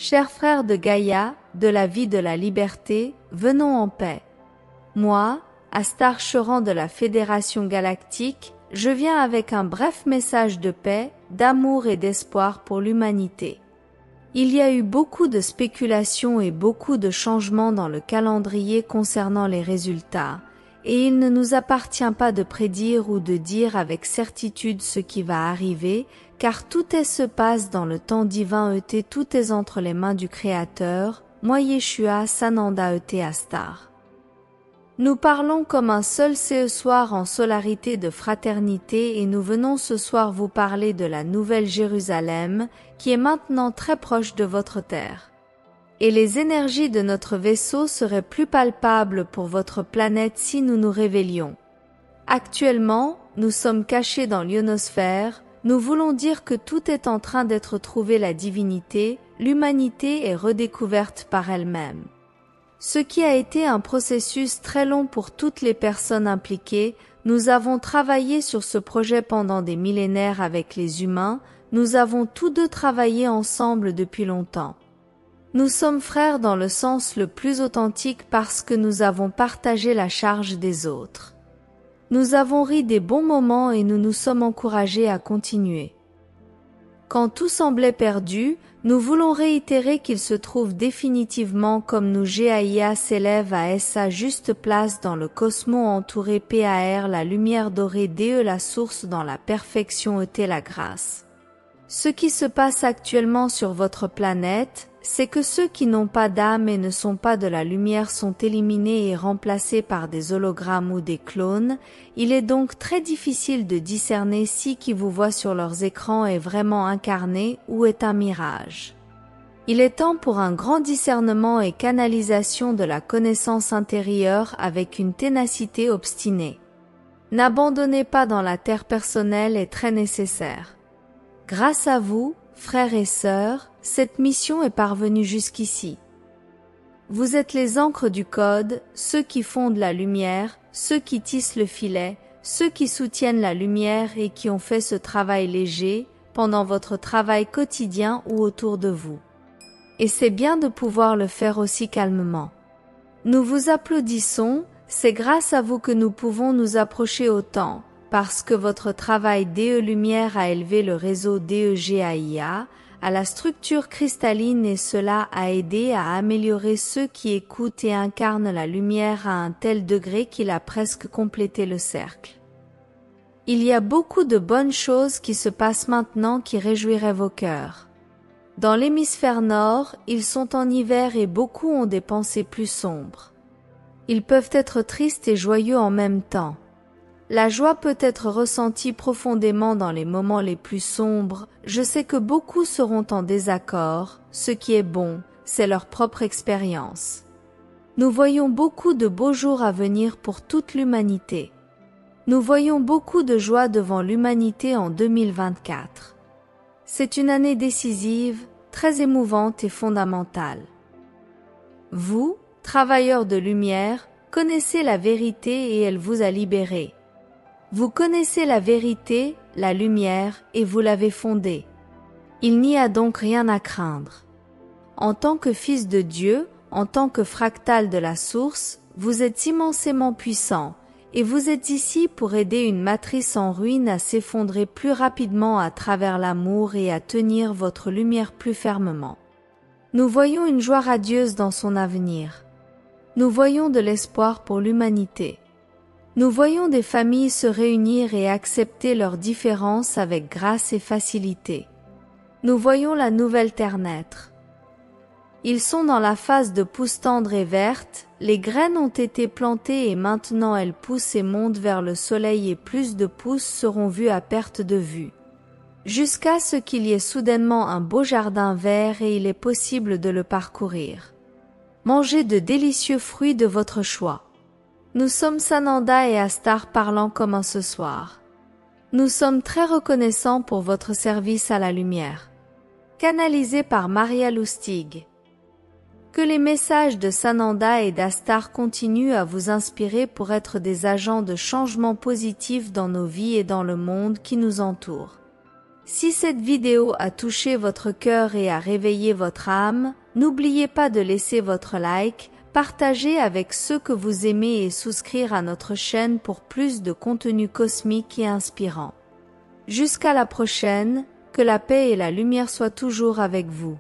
Chers frères de Gaïa, de la vie de la liberté, venons en paix. Moi, Astar Choran de la Fédération Galactique, je viens avec un bref message de paix, d'amour et d'espoir pour l'humanité. Il y a eu beaucoup de spéculations et beaucoup de changements dans le calendrier concernant les résultats, et il ne nous appartient pas de prédire ou de dire avec certitude ce qui va arriver, car tout se passe dans le temps divin tout est entre les mains du Créateur, moi Yeshua Sananda Astar. Nous parlons comme un seul ce soir en solarité de fraternité et nous venons ce soir vous parler de la Nouvelle Jérusalem, qui est maintenant très proche de votre terre. Et les énergies de notre vaisseau seraient plus palpables pour votre planète si nous nous révélions. Actuellement, nous sommes cachés dans l'ionosphère, nous voulons dire que tout est en train d'être trouvé la divinité, l'humanité est redécouverte par elle-même. Ce qui a été un processus très long pour toutes les personnes impliquées, nous avons travaillé sur ce projet pendant des millénaires avec les humains, nous avons tous deux travaillé ensemble depuis longtemps. Nous sommes frères dans le sens le plus authentique parce que nous avons partagé la charge des autres. Nous avons ri des bons moments et nous nous sommes encouragés à continuer. Quand tout semblait perdu, nous voulons réitérer qu'il se trouve définitivement comme nous GAIA s'élève à sa juste place dans le cosmos entouré PAR la lumière dorée DE la source dans la perfection la grâce. Ce qui se passe actuellement sur votre planète, c'est que ceux qui n'ont pas d'âme et ne sont pas de la lumière sont éliminés et remplacés par des hologrammes ou des clones. Il est donc très difficile de discerner si qui vous voit sur leurs écrans est vraiment incarné ou est un mirage. Il est temps pour un grand discernement et canalisation de la connaissance intérieure avec une ténacité obstinée. N'abandonnez pas dans la terre personnelle est très nécessaire. Grâce à vous, frères et sœurs, cette mission est parvenue jusqu'ici. Vous êtes les ancres du code, ceux qui fondent la lumière, ceux qui tissent le filet, ceux qui soutiennent la lumière et qui ont fait ce travail léger pendant votre travail quotidien ou autour de vous. Et c'est bien de pouvoir le faire aussi calmement. Nous vous applaudissons, c'est grâce à vous que nous pouvons nous approcher autant, parce que votre travail DE Lumière a élevé le réseau DEGAIA à la structure cristalline et cela a aidé à améliorer ceux qui écoutent et incarnent la lumière à un tel degré qu'il a presque complété le cercle. Il y a beaucoup de bonnes choses qui se passent maintenant qui réjouiraient vos cœurs. Dans l'hémisphère nord, ils sont en hiver et beaucoup ont des pensées plus sombres. Ils peuvent être tristes et joyeux en même temps. La joie peut être ressentie profondément dans les moments les plus sombres. Je sais que beaucoup seront en désaccord. Ce qui est bon, c'est leur propre expérience. Nous voyons beaucoup de beaux jours à venir pour toute l'humanité. Nous voyons beaucoup de joie devant l'humanité en 2024. C'est une année décisive, très émouvante et fondamentale. Vous, travailleurs de lumière, connaissez la vérité et elle vous a libérés. Vous connaissez la vérité, la lumière, et vous l'avez fondée. Il n'y a donc rien à craindre. En tant que fils de Dieu, en tant que fractal de la source, vous êtes immensément puissant, et vous êtes ici pour aider une matrice en ruine à s'effondrer plus rapidement à travers l'amour et à tenir votre lumière plus fermement. Nous voyons une joie radieuse dans son avenir. Nous voyons de l'espoir pour l'humanité. Nous voyons des familles se réunir et accepter leurs différences avec grâce et facilité. Nous voyons la nouvelle terre naître. Ils sont dans la phase de pousse tendre et verte, les graines ont été plantées et maintenant elles poussent et montent vers le soleil et plus de pousses seront vues à perte de vue. Jusqu'à ce qu'il y ait soudainement un beau jardin vert et il est possible de le parcourir. Mangez de délicieux fruits de votre choix. Nous sommes Sananda et Astar parlant comme ce soir. Nous sommes très reconnaissants pour votre service à la lumière. Canalisé par Maria Lustig. Que les messages de Sananda et d'Astar continuent à vous inspirer pour être des agents de changement positif dans nos vies et dans le monde qui nous entoure. Si cette vidéo a touché votre cœur et a réveillé votre âme, n'oubliez pas de laisser votre like, partager avec ceux que vous aimez et souscrire à notre chaîne pour plus de contenu cosmique et inspirant. Jusqu'à la prochaine, que la paix et la lumière soient toujours avec vous.